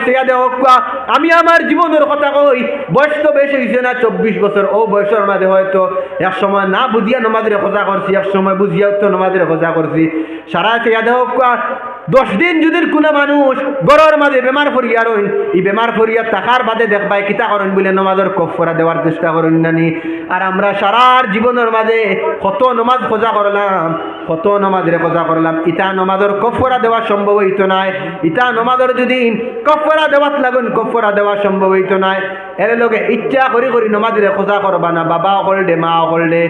চেয়া দেওয়া আমি আমার জীবনের কথা কই, বয়স তো বেশ হয়েছে না, 24 বছর। ও বয়সের মাঝে হয়তো এক সময় না বুঝিয়া নমাজের খোঁজা করছি, এক সময় বুঝিয়া তো নমাজের খোঁজা করছি। সারা চেয়া দেওয়া 10 দিন যদি কোনো মানুষ গড়ের মাঝে বেমার ফরিয়া রইন, এই বেমার ফরিয়া থাকার বাদে দেখবাই কিতা করেন বলে নমাজের কফরা দেওয়ার চেষ্টা করেন নানি। আর আমরা সারার জীবনের মাঝে কত নমাজ খোঁজা করলাম, কত নমাজের খোঁজা করলাম, ইটা নমাজের কফরা দেওয়া সম্ভব হইতো নাই। ইটা নমাজের যদি কফরা দেওয়াত লাগুন, কফরা দেওয়া সম্ভব হইতো নাই। এর লগে ইচ্ছা করি করি নমাজের খোঁজা করবা না, বাবা অকল দে, মা অকল দে,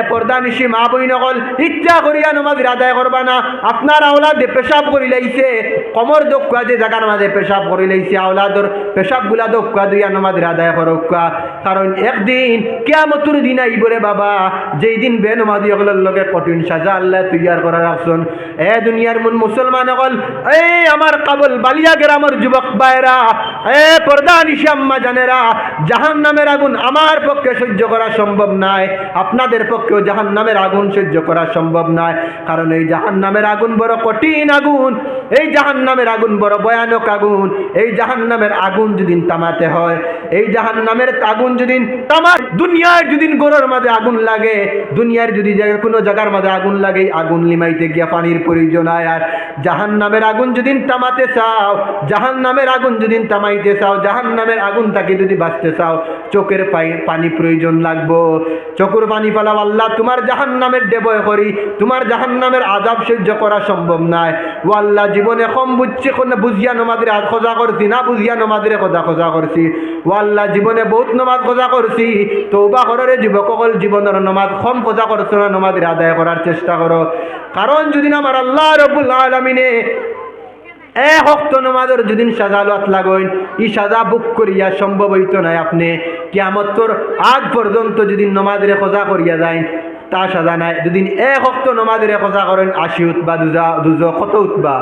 পর্দা নিশি মা বইন অকল ইচ্ছা করিয়া নমাজের আদায় করবা না। আপনার আওলাদে পেশাব করি লাইছে, কমর দোকা যে জায়গার মাঝে পেশাব করি লাইছে, আওলাদর পেশাব গুলা দোকা দুইয়া নমাজের আদায় করুকা। কারণ একদিন কিয়ামতের দিন আইবরে বাবা, যেই দিন বেনমাজি অকলের লগে কঠিন সাজা আল্লাহ তৈয়ার করা রাখছেন। দুনিয়ার মন মুসলমান অকল, আমার কাবল বালিয়া গ্রামের যুবক ভাইরা, পর্দা নিশি আম্মা জানেরা, জাহান্নামের আগুন আমার পক্ষে সহ্য করা সম্ভব নয়, আপনাদের পক্ষেও জাহান্নামের আগুন সহ্য করা সম্ভব নয়। কারণ এই জাহান্নামের আগুন বড় কঠিন আগুন, এই জাহান্নামের আগুন বড় ভয়ানক আগুন। এই জাহান্নামের আগুন যদি তামাতে হয়, এই জাহান্নামের আগুন যদি তামা, দুনিয়ার যদি গোড়ের মাঝে আগুন লাগে, দুনিয়ার যদি কোনো জায়গার মাঝে আগুন লাগে, আগুন লিমাইতে গিয়া পানির প্রয়োজন হয়। আর জাহান্নামের আগুন যদি তামাতে চাও, জাহান্নামের আগুন যদি তামাইতে চাও, জাহান্নামের আগুন তাকে যদি বাঁচতে চাও, চোখের পানি প্রয়োজন লাগবো। চোখের পানি পালাও, আল্লাহ তোমার জাহান্নামের দেবয় করি, তোমার জাহান্নামের আযাব সহ্য করা সম্ভব নয়। ও আল্লাহ, জীবনে কম বুঝছি, বুঝিয়া নমাজের খোঁজা করছি, না বুঝিয়া নমাজের খোঁজা করছি। ও আল্লাহ, জীবনে বহুত নমাজ খোঁজা করছি, তওবা কররে যুবক সকল জীবনের নমাজ কম খোঁজা করছো না, নমাজের আদায় করার চেষ্টা করো। কারণ যদি আমার আল্লাহ রাব্বুল আলামিনে এক ওয়াক্ত নমাজের যদি সাজা লওয়াত লাগইন, এই সাজা বুক করিয়া সম্ভব হইতো না। আপনি কিয়ামতর আগ পর্যন্ত যদি নমাজের খোঁজা করিয়া যাইন, তা সাজা নাই। যদি এক ওয়াক্ত নমাজের খোঁজা করেন, 80 উতবা দুজো কত উতবা